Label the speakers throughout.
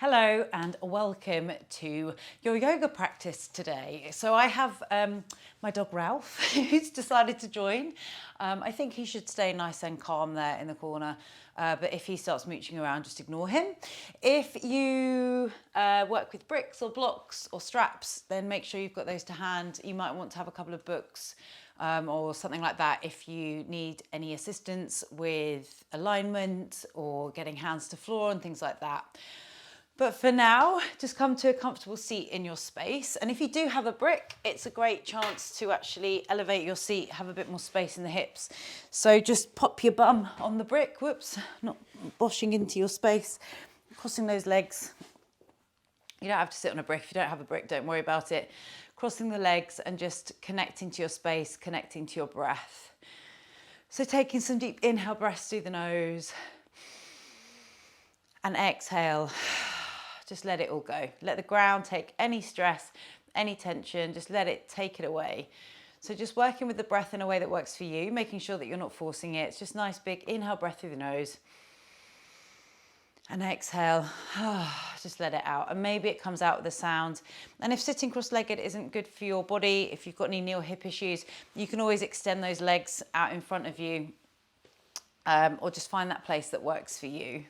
Speaker 1: Hello and welcome to your yoga practice today. So I have my dog Ralph who's decided to join. I think he should stay nice and calm there in the corner, but if he starts mooching around, just ignore him. If you work with bricks or blocks or straps, then make sure you've got those to hand. You might want to have a couple of books or something like that if you need any assistance with alignment or getting hands to floor and things like that. But for now, just come to a comfortable seat in your space. And if you do have a brick, it's a great chance to actually elevate your seat, have a bit more space in the hips. So just pop your bum on the brick, whoops, not boshing into your space, crossing those legs. You don't have to sit on a brick. If you don't have a brick, don't worry about it. Crossing the legs and just connecting to your space, connecting to your breath. So taking some deep inhale breaths through the nose and exhale. Just let it all go. Let the ground take any stress, any tension, just let it take it away. So just working with the breath in a way that works for you, making sure that you're not forcing it. It's just nice big inhale breath through the nose and exhale, just let it out. And maybe it comes out with a sound. And if sitting cross-legged isn't good for your body, if you've got any knee or hip issues, you can always extend those legs out in front of you or just find that place that works for you.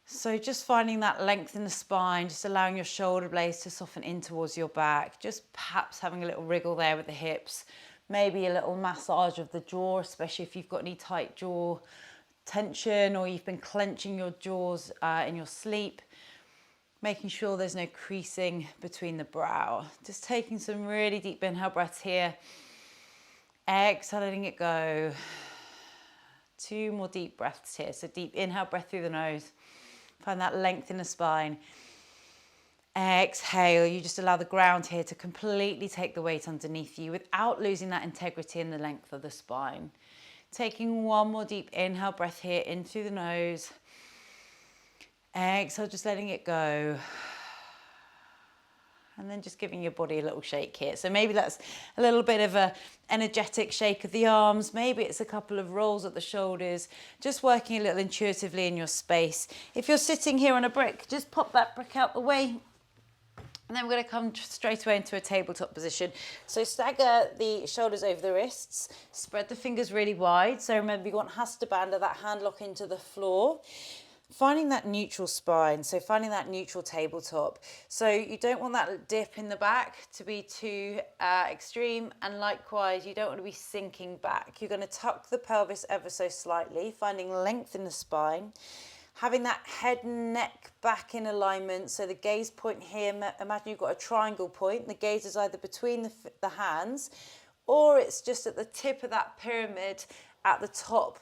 Speaker 1: So just finding that length in the spine, just allowing your shoulder blades to soften in towards your back, just perhaps having a little wriggle there with the hips, maybe a little massage of the jaw, especially if you've got any tight jaw tension or you've been clenching your jaws in your sleep, making sure there's no creasing between the brow. Just taking some really deep inhale breaths here, exhaling it go. 2 more deep breaths here. So deep inhale breath through the nose. Find that length in the spine. Exhale, you just allow the ground here to completely take the weight underneath you without losing that integrity in the length of the spine. Taking 1 more deep inhale breath here in through the nose. Exhale, just letting it go. And then just giving your body a little shake here. So maybe that's a little bit of an energetic shake of the arms. Maybe it's a couple of rolls at the shoulders. Just working a little intuitively in your space. If you're sitting here on a brick, just pop that brick out the way. And then we're going to come straight away into a tabletop position. So stagger the shoulders over the wrists. Spread the fingers really wide. So remember, you want Hasta Bandha, that hand lock into the floor. Finding that neutral spine, so finding that neutral tabletop. So you don't want that dip in the back to be too extreme, and likewise, you don't want to be sinking back. You're going to tuck the pelvis ever so slightly, finding length in the spine, having that head and neck back in alignment. So the gaze point here, imagine you've got a triangle point. The gaze is either between the hands, or it's just at the tip of that pyramid at the top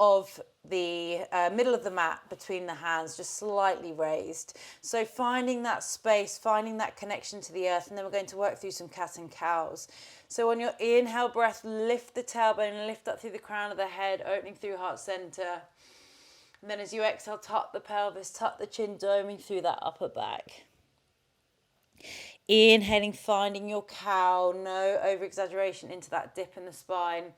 Speaker 1: of the middle of the mat between the hands, just slightly raised. So finding that space, finding that connection to the earth, and then we're going to work through some cat and cows. So on your inhale breath, lift the tailbone, lift up through the crown of the head, opening through heart center. And then as you exhale, tuck the pelvis, tuck the chin, doming through that upper back. Inhaling, finding your cow, no over-exaggeration into that dip in the spine.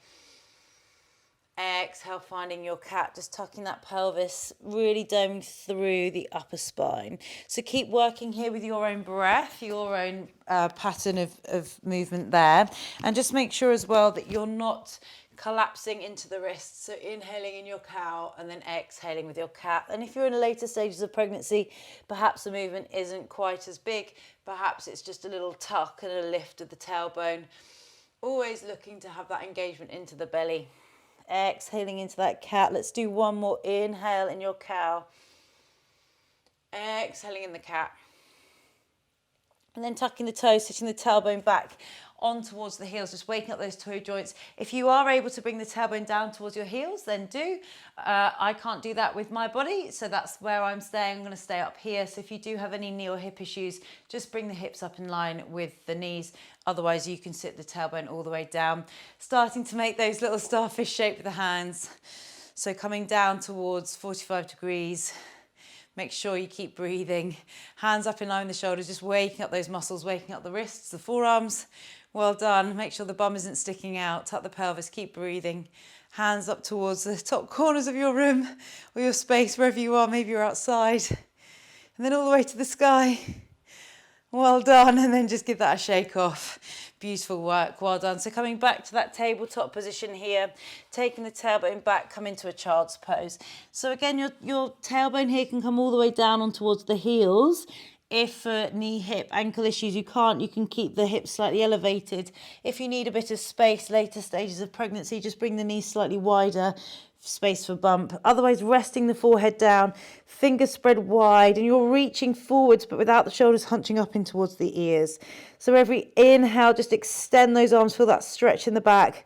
Speaker 1: Exhale, finding your cat, just tucking that pelvis, really doming through the upper spine. So keep working here with your own breath, your own pattern of movement there. And just make sure as well that you're not collapsing into the wrists. So inhaling in your cow and then exhaling with your cat. And if you're in later stages of pregnancy, perhaps the movement isn't quite as big. Perhaps it's just a little tuck and a lift of the tailbone. Always looking to have that engagement into the belly. Exhaling into that cat. Let's do 1 more inhale in your cow. Exhaling in the cat. And then tucking the toes, sitting the tailbone back on towards the heels, just waking up those toe joints. If you are able to bring the tailbone down towards your heels, then do. I can't do that with my body, so that's where I'm staying. I'm going to stay up here. So if you do have any knee or hip issues, just bring the hips up in line with the knees. Otherwise, you can sit the tailbone all the way down. Starting to make those little starfish shape with the hands. So coming down towards 45 degrees. Make sure you keep breathing. Hands up in line with the shoulders, just waking up those muscles, waking up the wrists, the forearms. Well done. Make sure the bum isn't sticking out. Tuck the pelvis, keep breathing. Hands up towards the top corners of your room or your space, wherever you are. Maybe you're outside. And then all the way to the sky. Well done. And then just give that a shake off. Beautiful work. Well done. So coming back to that tabletop position here, taking the tailbone back, come into a child's pose. So again, your tailbone here can come all the way down on towards the heels. If for knee, hip, ankle issues you can't, you can keep the hips slightly elevated. If you need a bit of space, later stages of pregnancy, just bring the knees slightly wider, space for bump. Otherwise, resting the forehead down, fingers spread wide, and you're reaching forwards, but without the shoulders hunching up in towards the ears. So every inhale, just extend those arms, feel that stretch in the back.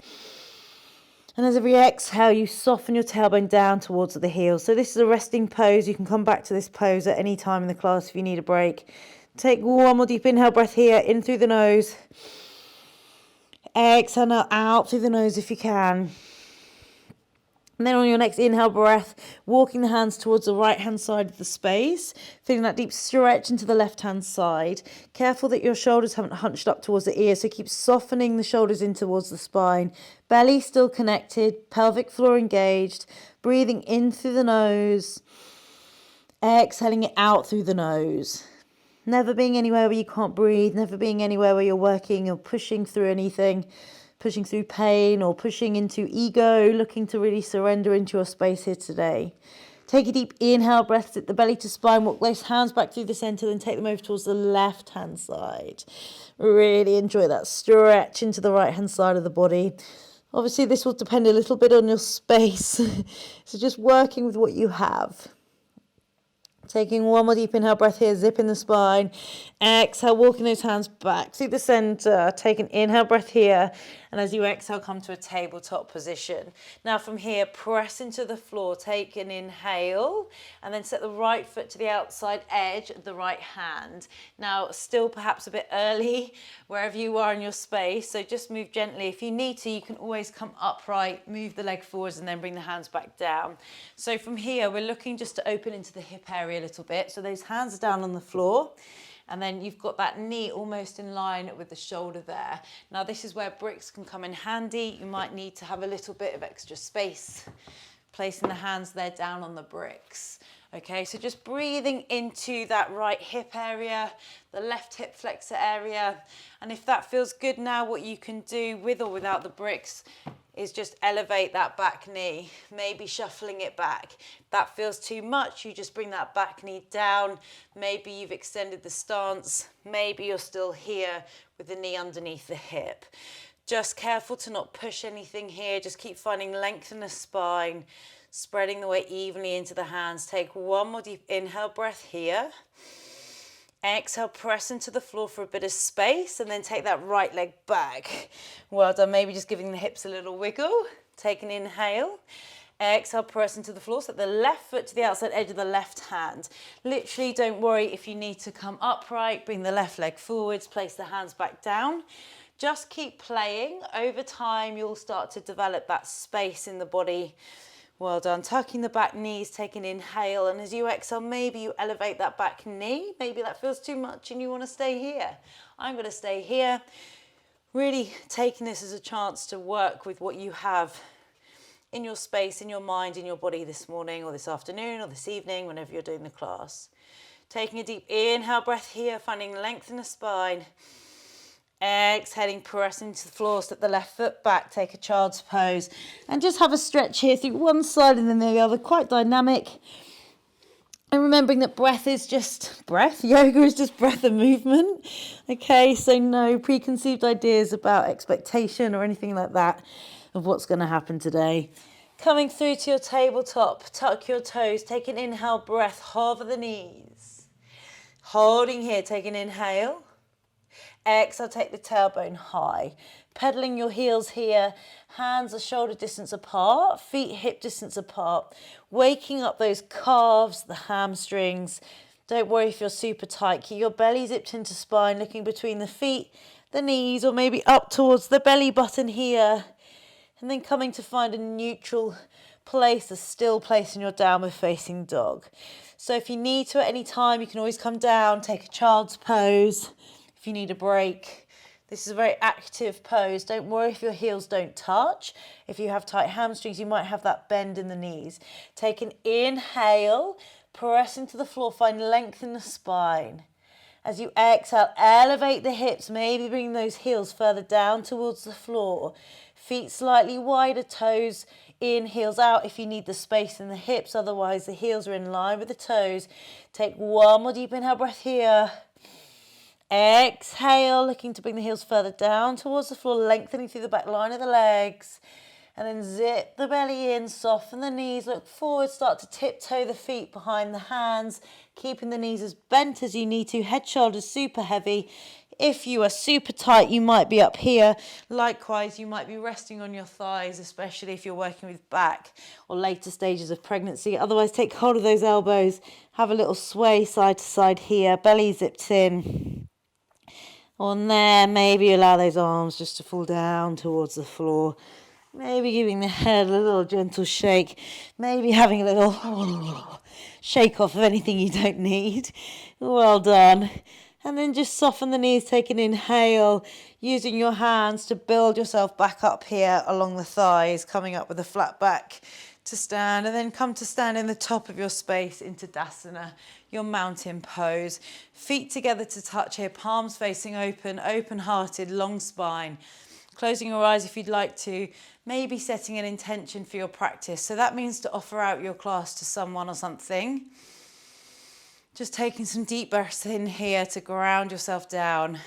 Speaker 1: And as every exhale, you soften your tailbone down towards the heels. So this is a resting pose. You can come back to this pose at any time in the class if you need a break. Take one more deep inhale breath here, in through the nose. Exhale now out through the nose if you can. And then on your next inhale breath, walking the hands towards the right-hand side of the space, feeling that deep stretch into the left-hand side. Careful that your shoulders haven't hunched up towards the ears, so keep softening the shoulders in towards the spine. Belly still connected, pelvic floor engaged, breathing in through the nose, exhaling it out through the nose. Never being anywhere where you can't breathe, never being anywhere where you're working or pushing through anything. Pushing through pain or pushing into ego, looking to really surrender into your space here today. Take a deep inhale, breath, sit the belly to spine, walk those hands back through the center, then take them over towards the left-hand side. Really enjoy that stretch into the right-hand side of the body. Obviously, this will depend a little bit on your space, so just working with what you have. Taking one more deep inhale breath here, zipping the spine. Exhale, walking those hands back through the center. Take an inhale breath here. And as you exhale, come to a tabletop position. Now from here, press into the floor. Take an inhale and then set the right foot to the outside edge of the right hand. Now, still perhaps a bit early wherever you are in your space. So just move gently. If you need to, you can always come upright, move the leg forwards and then bring the hands back down. So from here, we're looking just to open into the hip area a little bit. So those hands are down on the floor. And then you've got that knee almost in line with the shoulder there. Now this is where bricks can come in handy. You might need to have a little bit of extra space. Placing the hands there down on the bricks. Okay, so just breathing into that right hip area, the left hip flexor area. And if that feels good now, what you can do with or without the bricks is just elevate that back knee, maybe shuffling it back. If that feels too much, you just bring that back knee down. Maybe you've extended the stance. Maybe you're still here with the knee underneath the hip. Just careful to not push anything here. Just keep finding length in the spine, spreading the weight evenly into the hands. Take one more deep inhale breath here. Exhale, press into the floor for a bit of space and then take that right leg back. Well done, maybe just giving the hips a little wiggle. Take an inhale. Exhale, press into the floor. Set the left foot to the outside edge of the left hand. Literally, don't worry if you need to come upright. Bring the left leg forwards, place the hands back down. Just keep playing. Over time, you'll start to develop that space in the body. Well done. Tucking the back knees, take an inhale, and as you exhale, maybe you elevate that back knee. Maybe that feels too much and you want to stay here. I'm going to stay here. Really taking this as a chance to work with what you have in your space, in your mind, in your body this morning or this afternoon or this evening, whenever you're doing the class. Taking a deep inhale breath here, finding length in the spine. Exhaling, press into the floor, step the left foot back, take a child's pose, and just have a stretch here through one side and then the other, quite dynamic. And remembering that breath is just breath, yoga is just breath and movement. Okay, so no preconceived ideas about expectation or anything like that of what's going to happen today. Coming through to your tabletop, tuck your toes, take an inhale breath, hover the knees. Holding here, take an inhale. Exhale, take the tailbone high. Pedaling your heels here, hands are shoulder distance apart, feet hip distance apart. Waking up those calves, the hamstrings. Don't worry if you're super tight. Keep your belly zipped into spine, looking between the feet, the knees, or maybe up towards the belly button here. And then coming to find a neutral place, a still place in your downward facing dog. So if you need to at any time, you can always come down, take a child's pose. If you need a break, this is a very active pose. Don't worry if your heels don't touch. If you have tight hamstrings, you might have that bend in the knees. Take an inhale, Press into the floor, find length in the spine. As you exhale, elevate the hips, maybe bring those heels further down towards the floor. Feet slightly wider, toes in, heels out if you need the space in the hips, otherwise the heels are in line with the toes. Take one more deep inhale breath here. Exhale, looking to bring the heels further down towards the floor, lengthening through the back line of the legs. And then zip the belly in, soften the knees, look forward, start to tiptoe the feet behind the hands, keeping the knees as bent as you need to, head, shoulders super heavy. If you are super tight, you might be up here. Likewise, you might be resting on your thighs, especially if you're working with back or later stages of pregnancy. Otherwise, take hold of those elbows, have a little sway side to side here, belly zipped in. On there, maybe allow those arms just to fall down towards the floor. Maybe giving the head a little gentle shake. Maybe having a little shake off of anything you don't need. Well done. And then just soften the knees, take an inhale, using your hands to build yourself back up here along the thighs, coming up with a flat back to stand, and then come to stand in the top of your space into Tadasana, your mountain pose. Feet together to touch here, palms facing open, open-hearted, long spine. Closing your eyes if you'd like to, maybe setting an intention for your practice. So that means to offer out your class to someone or something. Just taking some deep breaths in here to ground yourself down.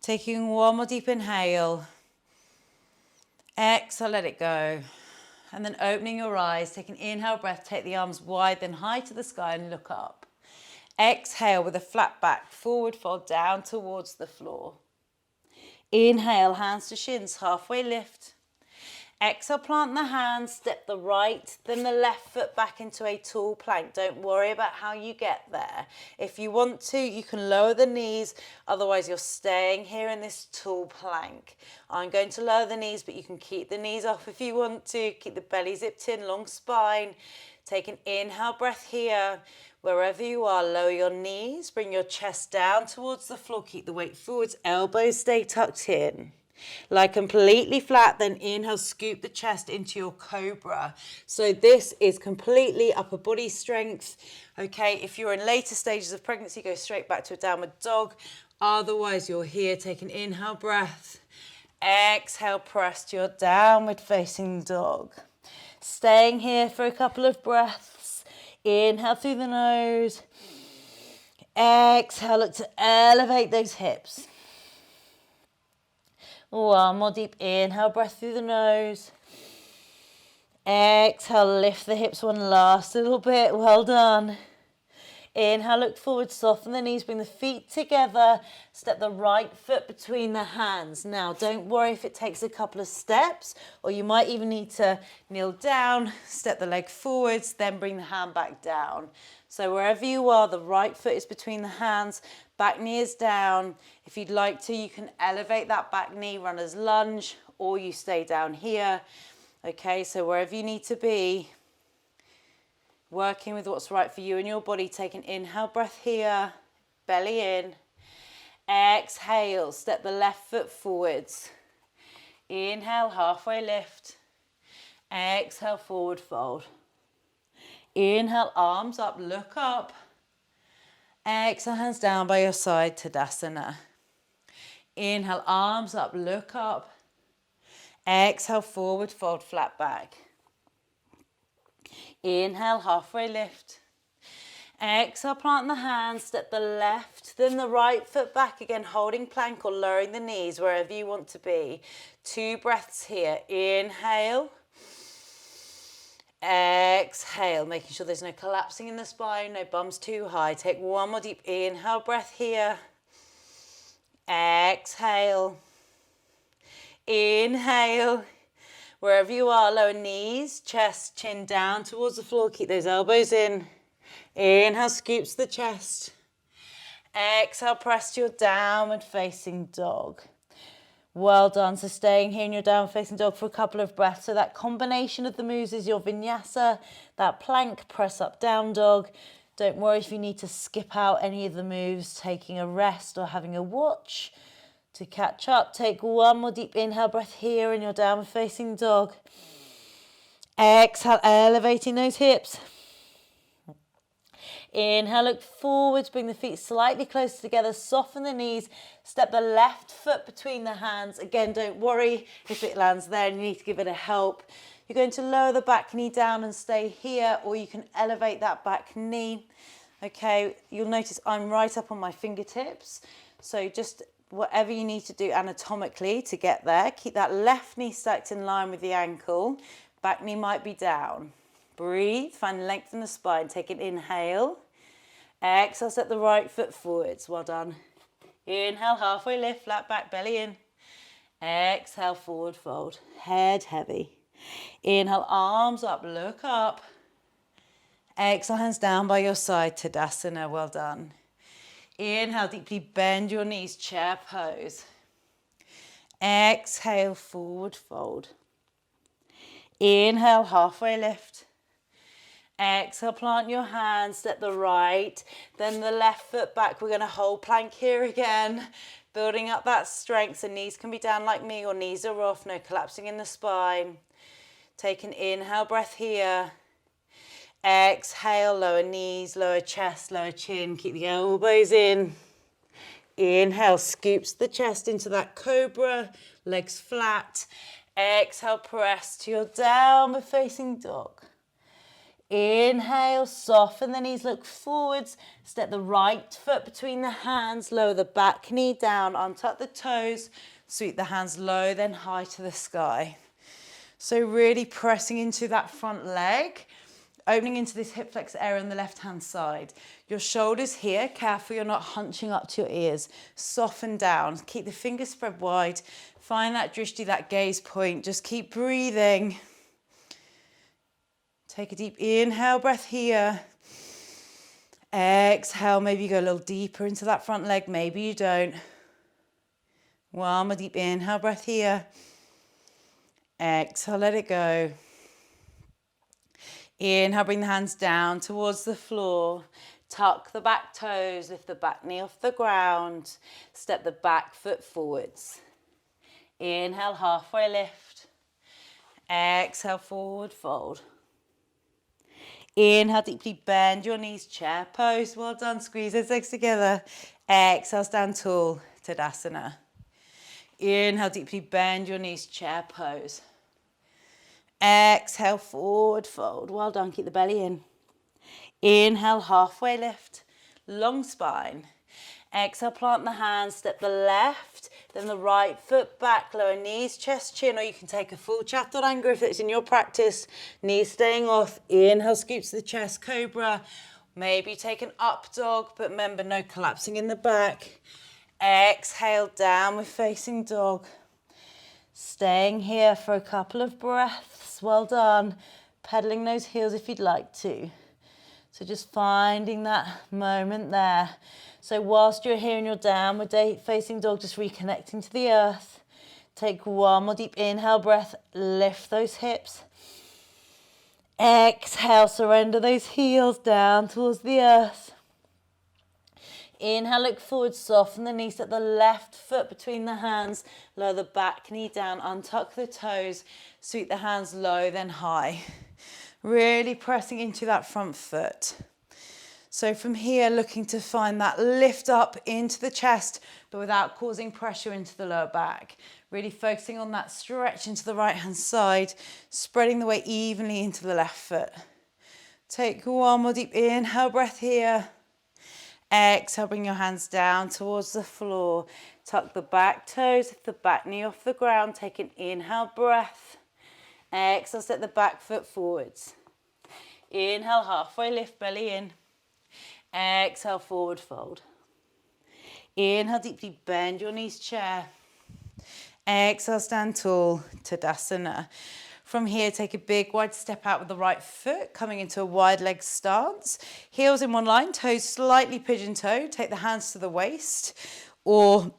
Speaker 1: Taking one more deep inhale. Exhale, let it go. And then opening your eyes, take an inhale breath, take the arms wide, then high to the sky and look up. Exhale with a flat back, forward fold down towards the floor. Inhale, hands to shins, halfway lift. Exhale, plant the hands, step the right, then the left foot back into a tall plank. Don't worry about how you get there. If you want to, you can lower the knees, otherwise you're staying here in this tall plank. I'm going to lower the knees, but you can keep the knees off if you want to. Keep the belly zipped in, long spine. Take an inhale breath here. Wherever you are, lower your knees, bring your chest down towards the floor, keep the weight forwards, elbows stay tucked in. Lie completely flat, then inhale, scoop the chest into your cobra. So this is completely upper body strength. Okay, if you're in later stages of pregnancy, go straight back to a downward dog. Otherwise, you're here, take an inhale breath. Exhale, press to your downward facing dog. Staying here for a couple of breaths. Inhale through the nose. Exhale, look to elevate those hips. One more deep inhale, breath through the nose. Exhale, lift the hips one last little bit. Well done. Inhale, look forward, soften the knees, bring the feet together. Step the right foot between the hands. Now, don't worry if it takes a couple of steps, or you might even need to kneel down, step the leg forwards, then bring the hand back down. So wherever you are, the right foot is between the hands, back knee is down. If you'd like to, you can elevate that back knee, runner's lunge, or you stay down here. Okay, so wherever you need to be, working with what's right for you and your body. Take an inhale breath here, belly in. Exhale, step the left foot forwards. Inhale, halfway lift. Exhale, forward fold. Inhale, arms up, look up. Exhale, hands down by your side, Tadasana. Inhale, arms up, look up. Exhale, forward fold, flat back. Inhale, halfway lift. Exhale, plant the hands, step the left, then the right foot back again, holding plank or lowering the knees wherever you want to be. 2 breaths here. Inhale. Exhale, making sure there's no collapsing in the spine, no bums too high. Take one more deep inhale breath here. Exhale. Inhale. Wherever you are, lower knees, chest, chin down towards the floor. Keep those elbows in. Inhale, scoops the chest. Exhale, press to your downward facing dog. Well done. So staying here in your downward facing dog for a couple of breaths. So that combination of the moves is your vinyasa, that plank, press up, down dog. Don't worry if you need to skip out any of the moves, taking a rest or having a watch. To catch up, take one more deep inhale breath here in your downward facing dog. Exhale, elevating those hips. Inhale, look forwards, bring the feet slightly closer together, soften the knees, step the left foot between the hands. Again, don't worry if it lands there and you need to give it a help. You're going to lower the back knee down and stay here, or you can elevate that back knee. Okay, you'll notice I'm right up on my fingertips. So just whatever you need to do anatomically to get there, keep that left knee stacked in line with the ankle. Back knee might be down. Breathe, find length in the spine. Take an inhale. Exhale, step the right foot forwards. Well done. Inhale, halfway lift, flat back, belly in. Exhale, forward fold. Head heavy. Inhale, arms up, look up. Exhale, hands down by your side, Tadasana. Well done. Inhale, deeply bend your knees, chair pose. Exhale, forward fold. Inhale, halfway lift. Exhale, plant your hands, step the right, then the left foot back. We're going to hold plank here again, building up that strength. So knees can be down like me or knees are off, no collapsing in the spine. Take an inhale breath here. Exhale, lower knees, lower chest, lower chin. Keep the elbows in. Inhale, scoops the chest into that cobra, legs flat. Exhale, press to your downward facing dog. Inhale, soften the knees, look forwards, step the right foot between the hands, lower the back knee down, untuck the toes, sweep the hands low, then high to the sky. So really pressing into that front leg, opening into this hip flex area on the left-hand side. Your shoulders here, careful you're not hunching up to your ears. Soften down, keep the fingers spread wide, find that drishti, that gaze point, just keep breathing. Take a deep inhale breath here. Exhale, maybe you go a little deeper into that front leg, maybe you don't. One more deep inhale breath here. Exhale, let it go. Inhale, bring the hands down towards the floor. Tuck the back toes, lift the back knee off the ground. Step the back foot forwards. Inhale, halfway lift. Exhale, forward fold. Inhale, deeply bend your knees, chair pose. Well done, squeeze those legs together. Exhale, stand tall, Tadasana. Inhale, deeply bend your knees, chair pose. Exhale, forward fold. Well done, keep the belly in. Inhale, halfway lift, long spine. Exhale, plant the hands, step the left, then the right foot back, lower knees, chest, chin, or you can take a full chaturanga if it's in your practice. Knees staying off. Inhale, scoops to the chest, cobra. Maybe take an up dog, but remember, no collapsing in the back. Exhale, downward facing dog. Staying here for a couple of breaths. Well done. Pedaling those heels if you'd like to. So just finding that moment there. So whilst you're here in your downward facing dog, just reconnecting to the earth. Take one more deep inhale breath. Lift those hips. Exhale, surrender those heels down towards the earth. Inhale, look forward, soften the knees, set the left foot between the hands, lower the back knee down, untuck the toes, sweep the hands low, then high. Really pressing into that front foot. So from here, looking to find that lift up into the chest, but without causing pressure into the lower back. Really focusing on that stretch into the right-hand side, spreading the weight evenly into the left foot. Take one more deep inhale breath here. Exhale, bring your hands down towards the floor. Tuck the back toes, lift the back knee off the ground. Take an inhale breath. Exhale, step the back foot forwards. Inhale, halfway lift, belly in. Exhale, forward fold. Inhale, deeply bend your knees, chair. Exhale, stand tall, Tadasana. From here, take a big wide step out with the right foot, coming into a wide leg stance. Heels in one line, toes slightly pigeon-toed. Take the hands to the waist, or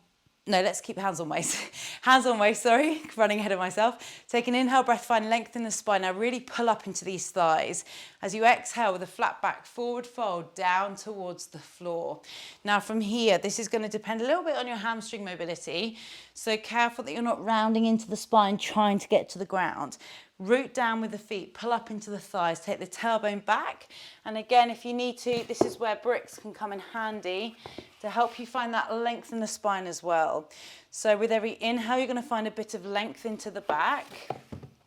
Speaker 1: No, let's keep hands on waist. Hands on waist, sorry, running ahead of myself. Take an inhale breath, find length in the spine. Now really pull up into these thighs. As you exhale with a flat back, forward fold down towards the floor. Now from here, this is going to depend a little bit on your hamstring mobility. So careful that you're not rounding into the spine, trying to get to the ground. Root down with the feet, pull up into the thighs, take the tailbone back. And again, if you need to, this is where bricks can come in handy to help you find that length in the spine as well. So with every inhale, you're going to find a bit of length into the back.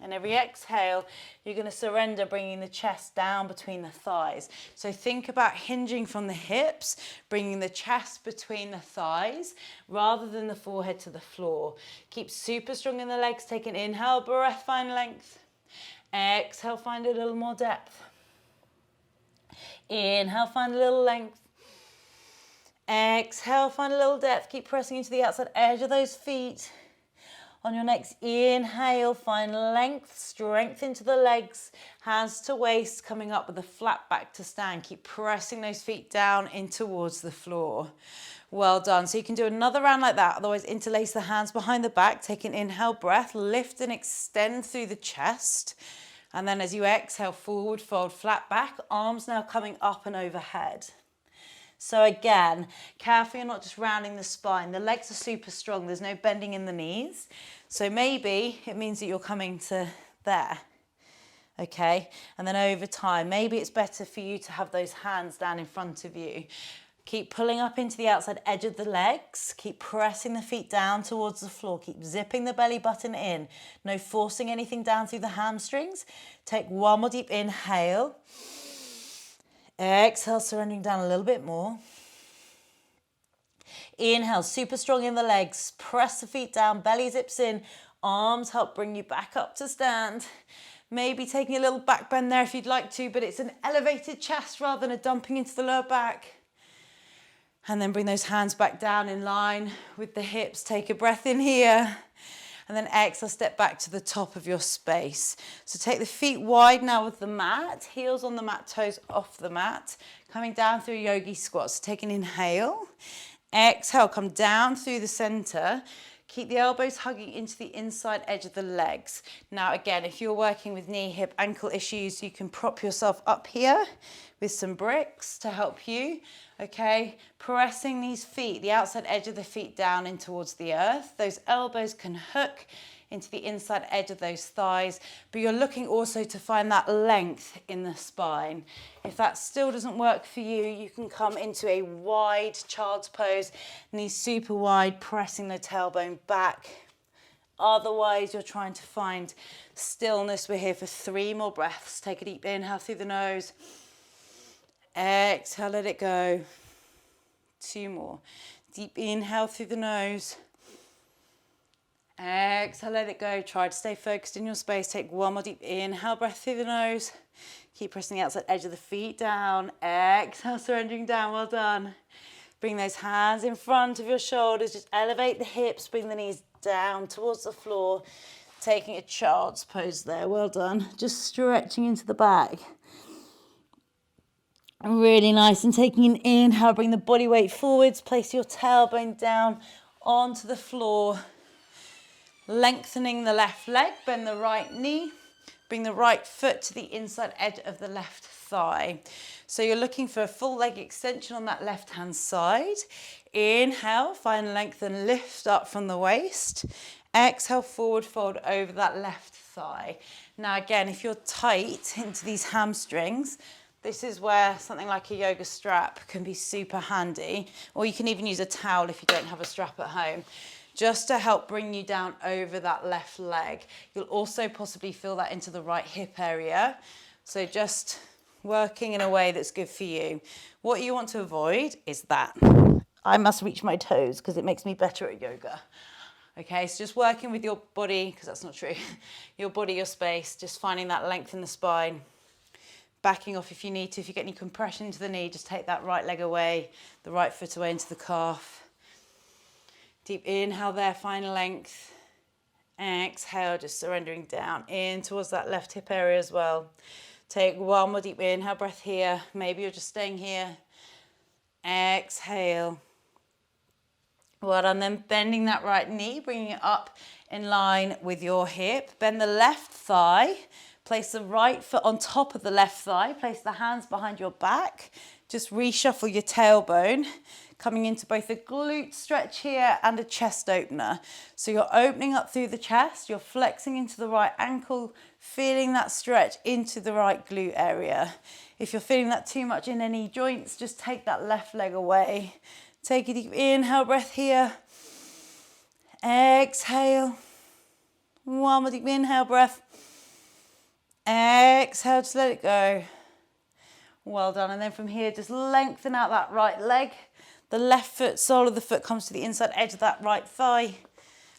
Speaker 1: And every exhale, you're going to surrender, bringing the chest down between the thighs. So think about hinging from the hips, bringing the chest between the thighs, rather than the forehead to the floor. Keep super strong in the legs. Take an inhale, breath, find length. Exhale, find a little more depth. Inhale, find a little length. Exhale, find a little depth. Keep pressing into the outside edge of those feet. On your next inhale, find length, strength into the legs, hands to waist, coming up with a flat back to stand. Keep pressing those feet down in towards the floor. Well done. So you can do another round like that. Otherwise, interlace the hands behind the back. Take an inhale breath, lift and extend through the chest. And then as you exhale, forward fold, flat back, arms now coming up and overhead. So again, careful you're not just rounding the spine. The legs are super strong. There's no bending in the knees. So maybe it means that you're coming to there. Okay. And then over time, maybe it's better for you to have those hands down in front of you. Keep pulling up into the outside edge of the legs. Keep pressing the feet down towards the floor. Keep zipping the belly button in. No forcing anything down through the hamstrings. Take one more deep inhale. Exhale, surrendering down a little bit more. Inhale, super strong in the legs. Press the feet down, belly zips in. Arms help bring you back up to stand. Maybe taking a little back bend there if you'd like to, but it's an elevated chest rather than a dumping into the lower back. And then bring those hands back down in line with the hips. Take a breath in here. And then exhale, step back to the top of your space. So take the feet wide now with the mat, heels on the mat, toes off the mat, coming down through yogi squat. So take an inhale, exhale, come down through the center. Keep the elbows hugging into the inside edge of the legs. Now again, if you're working with knee, hip, ankle issues, you can prop yourself up here with some bricks to help you. Okay, pressing these feet, the outside edge of the feet down in towards the earth. Those elbows can hook into the inside edge of those thighs, but you're looking also to find that length in the spine. If that still doesn't work for you, you can come into a wide child's pose, knees super wide, pressing the tailbone back. Otherwise, you're trying to find stillness. We're here for 3 more breaths. Take a deep inhale through the nose. Exhale, let it go. 2 more. Deep inhale through the nose. Exhale, let it go. Try to stay focused in your space. Take 1 more deep inhale, breath through the nose. Keep pressing the outside edge of the feet down. Exhale, surrendering down. Well done. Bring those hands in front of your shoulders. Just elevate the hips. Bring the knees down towards the floor. Taking a child's pose there. Well done. Just stretching into the back. Really nice. And taking an inhale, bring the body weight forwards. Place your tailbone down onto the floor. Lengthening the left leg, bend the right knee. Bring the right foot to the inside edge of the left thigh. So you're looking for a full leg extension on that left-hand side. Inhale, find length and lift up from the waist. Exhale, forward fold over that left thigh. Now again, if you're tight into these hamstrings, this is where something like a yoga strap can be super handy, or you can even use a towel if you don't have a strap at home, just to help bring you down over that left leg. You'll also possibly feel that into the right hip area. So just working in a way that's good for you. What you want to avoid is that. I must reach my toes because it makes me better at yoga. Okay, so just working with your body, because that's not true, your body, your space, just finding that length in the spine. Backing off if you need to. If you get any compression into the knee, just take that right leg away, the right foot away into the calf. Deep inhale there, find length. Exhale, just surrendering down in towards that left hip area as well. Take 1 more deep inhale, breath here. Maybe you're just staying here. Exhale. Well done. Then bending that right knee, bringing it up in line with your hip. Bend the left thigh. Place the right foot on top of the left thigh. Place the hands behind your back. Just reshuffle your tailbone, coming into both a glute stretch here and a chest opener. So you're opening up through the chest, you're flexing into the right ankle, feeling that stretch into the right glute area. If you're feeling that too much in any joints, just take that left leg away. Take a deep inhale breath here. Exhale. One more deep inhale breath. Exhale, just let it go. Well done. And then from here, just lengthen out that right leg. The left foot, sole of the foot comes to the inside edge of that right thigh.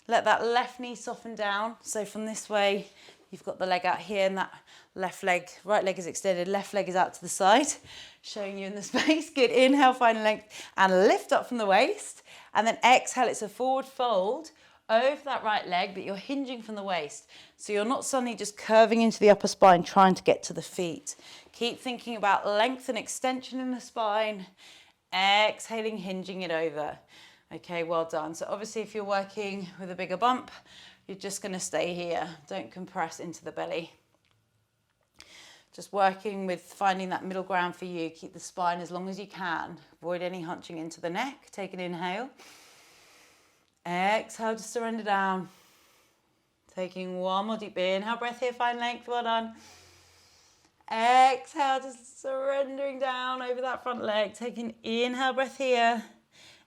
Speaker 1: Let that left knee soften down. So from this way, you've got the leg out here and that left leg, right leg is extended, left leg is out to the side, showing you in the space. Good. Inhale, find length and lift up from the waist. And then exhale, it's a forward fold over that right leg, but you're hinging from the waist. So you're not suddenly just curving into the upper spine, trying to get to the feet. Keep thinking about length and extension in the spine. Exhaling, hinging it over. Okay, well done. So obviously if you're working with a bigger bump, you're just going to stay here. Don't compress into the belly. Just working with finding that middle ground for you. Keep the spine as long as you can. Avoid any hunching into the neck. Take an inhale. Exhale to surrender down. Taking one more deep inhale breath here, find length, well done. Exhale, just surrendering down over that front leg. Take an inhale breath here.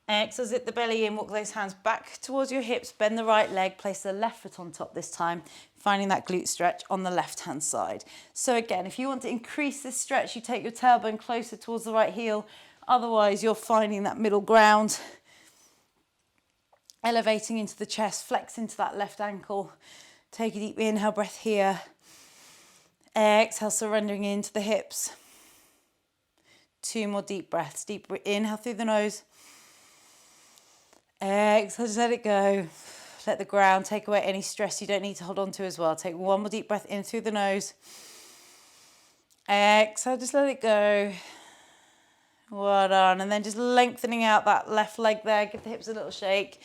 Speaker 1: Exhale, zip the belly in, walk those hands back towards your hips, bend the right leg, place the left foot on top this time, finding that glute stretch on the left-hand side. So again, if you want to increase this stretch, you take your tailbone closer towards the right heel. Otherwise, you're finding that middle ground. Elevating into the chest, flex into that left ankle. Take a deep inhale breath here. Exhale, surrendering into the hips. 2 more deep breaths. Deep inhale through the nose. Exhale, just let it go. Let the ground take away any stress you don't need to hold on to as well. Take 1 more deep breath in through the nose. Exhale, just let it go. Well done. And then just lengthening out that left leg there. Give the hips a little shake.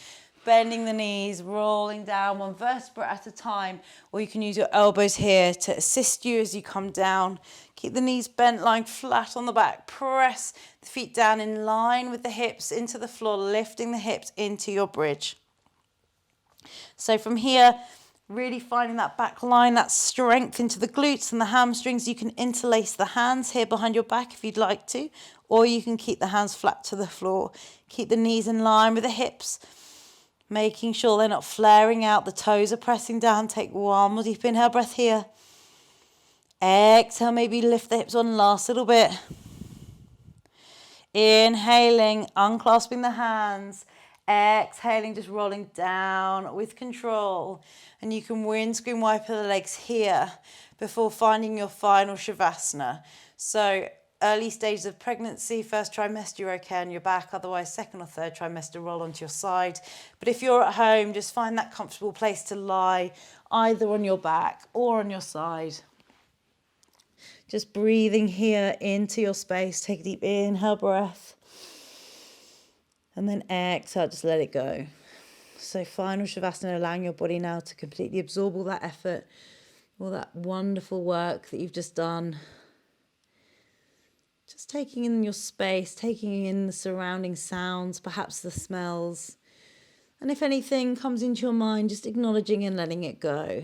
Speaker 1: Bending the knees, rolling down 1 vertebra at a time, or you can use your elbows here to assist you as you come down. Keep the knees bent, lying flat on the back. Press the feet down in line with the hips into the floor, lifting the hips into your bridge. So from here, really finding that back line, that strength into the glutes and the hamstrings. You can interlace the hands here behind your back if you'd like to, or you can keep the hands flat to the floor. Keep the knees in line with the hips. Making sure they're not flaring out, the toes are pressing down. Take 1 more deep inhale breath here. Exhale, maybe lift the hips one last little bit. Inhaling, unclasping the hands. Exhaling, just rolling down with control. And you can windscreen wiper the legs here before finding your final Shavasana. So early stages of pregnancy, first trimester, you're okay on your back. Otherwise, second or third trimester, roll onto your side. But if you're at home, just find that comfortable place to lie, either on your back or on your side. Just breathing here into your space. Take a deep inhale breath. And then exhale, just let it go. So final Shavasana, allowing your body now to completely absorb all that effort, all that wonderful work that you've just done. Just taking in your space, taking in the surrounding sounds, perhaps the smells. And if anything comes into your mind, just acknowledging and letting it go.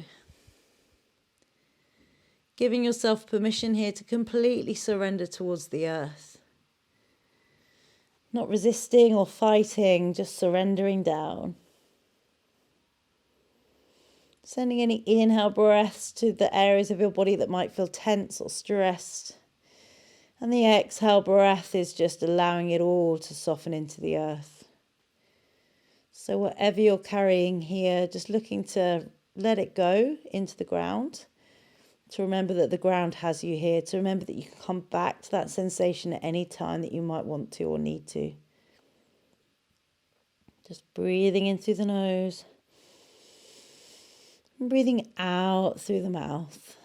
Speaker 1: Giving yourself permission here to completely surrender towards the earth. Not resisting or fighting, just surrendering down. Sending any inhale breaths to the areas of your body that might feel tense or stressed. And the exhale breath is just allowing it all to soften into the earth. So whatever you're carrying here, just looking to let it go into the ground. To remember that the ground has you here. To remember that you can come back to that sensation at any time that you might want to or need to. Just breathing in through the nose. And breathing out through the mouth.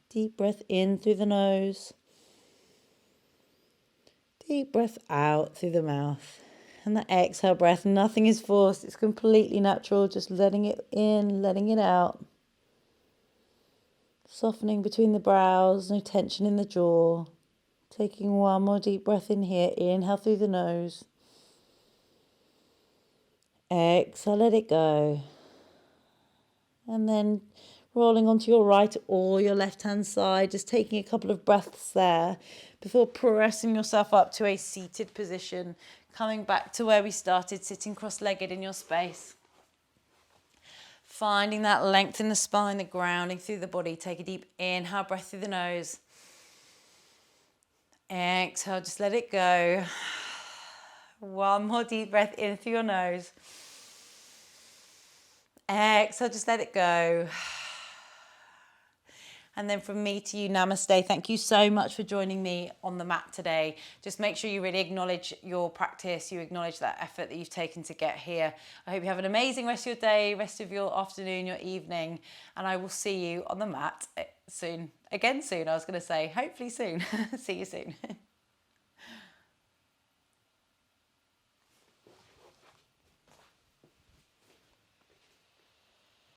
Speaker 1: Deep breath in through the nose. Deep breath out through the mouth. And the exhale breath, nothing is forced. It's completely natural, just letting it in, letting it out. Softening between the brows, no tension in the jaw. Taking one more deep breath in here. Inhale through the nose. Exhale, let it go. And then rolling onto your right or your left-hand side, just taking a couple of breaths there before pressing yourself up to a seated position, coming back to where we started, sitting cross-legged in your space. Finding that length in the spine, the grounding through the body. Take a deep inhale, breath through the nose. Exhale, just let it go. One more deep breath in through your nose. Exhale, just let it go. And then from me to you, namaste. Thank you so much for joining me on the mat today. Just make sure you really acknowledge your practice, you acknowledge that effort that you've taken to get here. I hope you have an amazing rest of your day, rest of your afternoon, your evening, and I will see you on the mat soon. Again soon, I was going to say, hopefully soon. See you soon.